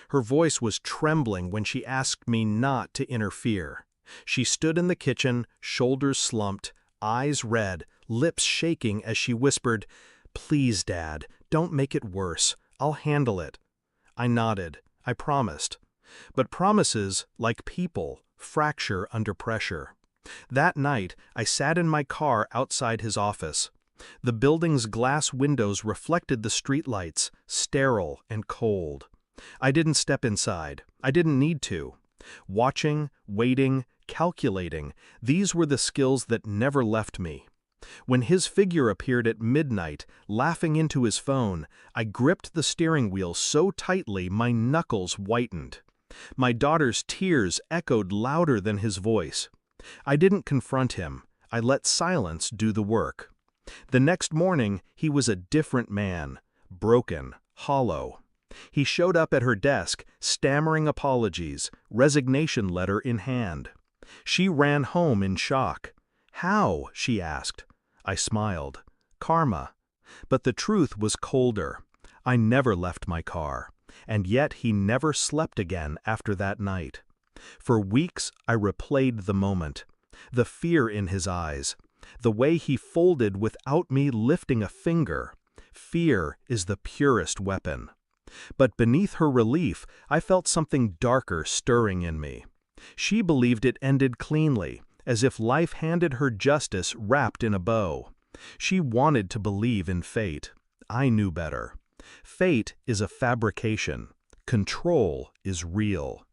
Her voice was trembling when she asked me not to interfere. She stood in the kitchen, shoulders slumped, eyes red, lips shaking as she whispered, "Please, Dad, don't make it worse. I'll handle it." I nodded. I promised. But promises, like people, fracture under pressure. That night, I sat in my car outside his office. The building's glass windows reflected the streetlights, sterile and cold. I didn't step inside. I didn't need to. Watching, waiting, calculating, these were the skills that never left me. When his figure appeared at midnight, laughing into his phone, I gripped the steering wheel so tightly my knuckles whitened. My daughter's tears echoed louder than his voice. I didn't confront him. I let silence do the work. The next morning, he was a different man, broken, hollow. He showed up at her desk, stammering apologies, resignation letter in hand. She ran home in shock. "How?" she asked. I smiled. "Karma." But the truth was colder. I never left my car, and yet he never slept again after that night. For weeks I replayed the moment. The fear in his eyes. The way he folded without me lifting a finger. Fear is the purest weapon. But beneath her relief, I felt something darker stirring in me. She believed it ended cleanly, as if life handed her justice wrapped in a bow. She wanted to believe in fate. I knew better. Fate is a fabrication. Control is real.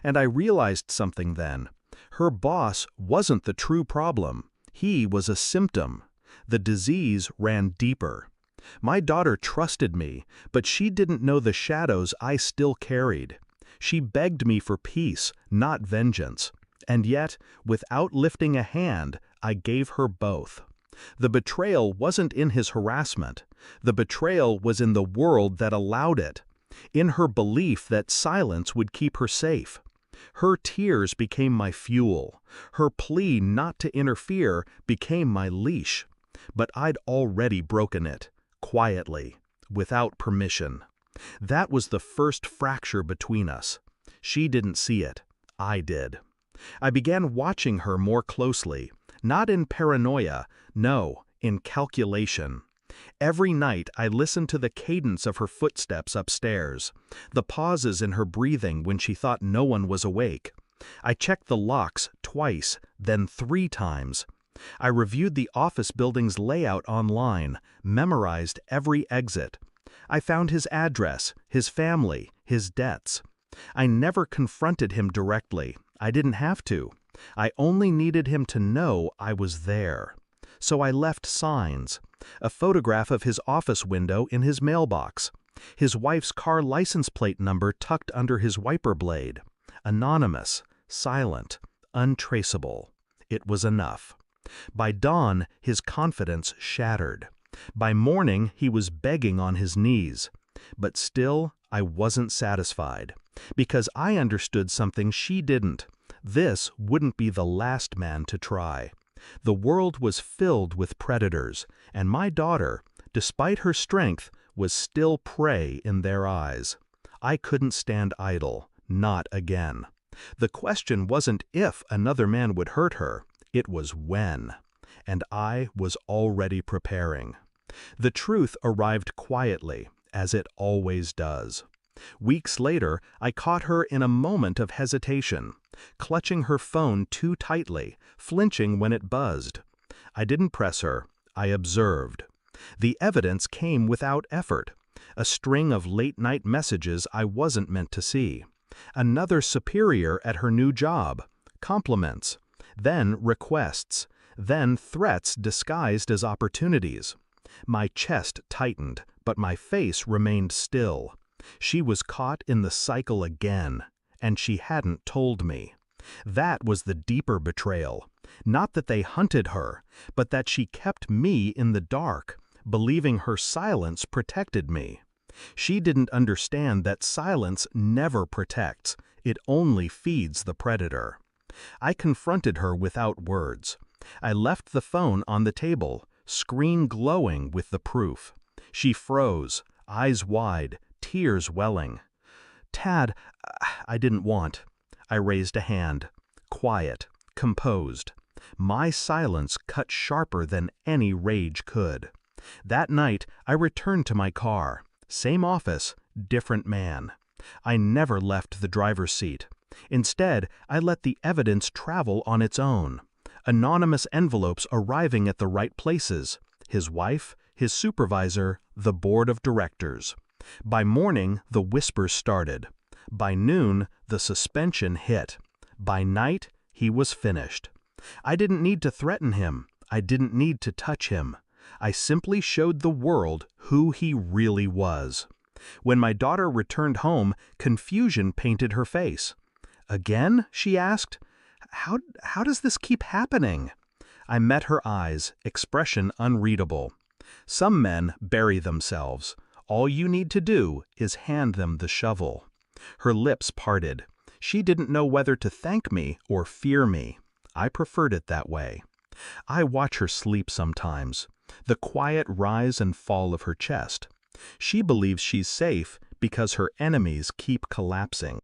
And I realized something then. Her boss wasn't the true problem. He was a symptom. The disease ran deeper. My daughter trusted me, but she didn't know the shadows I still carried. She begged me for peace, not vengeance. And yet, without lifting a hand, I gave her both. The betrayal wasn't in his harassment. The betrayal was in the world that allowed it. In her belief that silence would keep her safe. Her tears became my fuel. Her plea not to interfere became my leash. But I'd already broken it. Quietly, without permission. That was the first fracture between us. She didn't see it. I did. I began watching her more closely, not in paranoia, no, in calculation. Every night I listened to the cadence of her footsteps upstairs, the pauses in her breathing when she thought no one was awake. I checked the locks twice, then 3 times. I reviewed the office building's layout online, memorized every exit. I found his address, his family, his debts. I never confronted him directly. I didn't have to. I only needed him to know I was there. So I left signs. A photograph of his office window in his mailbox. His wife's car license plate number tucked under his wiper blade. Anonymous, silent, untraceable. It was enough. By dawn, his confidence shattered. By morning, he was begging on his knees. But still, I wasn't satisfied. Because I understood something she didn't. This wouldn't be the last man to try. The world was filled with predators, and my daughter, despite her strength, was still prey in their eyes. I couldn't stand idle, not again. The question wasn't if another man would hurt her, it was when. And I was already preparing. The truth arrived quietly, as it always does. Weeks later, I caught her in a moment of hesitation, clutching her phone too tightly, flinching when it buzzed. I didn't press her, I observed. The evidence came without effort. A string of late-night messages I wasn't meant to see. Another superior at her new job. Compliments. Then requests. Then threats disguised as opportunities. My chest tightened, but my face remained still. She was caught in the cycle again, and she hadn't told me. That was the deeper betrayal. Not that they hunted her, but that she kept me in the dark, believing her silence protected me. She didn't understand that silence never protects, it only feeds the predator. I confronted her without words. I left the phone on the table, screen glowing with the proof. She froze, eyes wide, tears welling. Tad, I didn't want. I raised a hand. Quiet, composed. My silence cut sharper than any rage could. That night, I returned to my car. Same office, different man. I never left the driver's seat. Instead, I let the evidence travel on its own. Anonymous envelopes arriving at the right places. His wife, his supervisor, the board of directors. By morning, the whispers started. By noon, the suspension hit. By night, he was finished. I didn't need to threaten him. I didn't need to touch him. I simply showed the world who he really was. When my daughter returned home, confusion painted her face. Again? She asked. How does this keep happening? I met her eyes, expression unreadable. Some men bury themselves. All you need to do is hand them the shovel. Her lips parted. She didn't know whether to thank me or fear me. I preferred it that way. I watch her sleep sometimes, the quiet rise and fall of her chest. She believes she's safe because her enemies keep collapsing.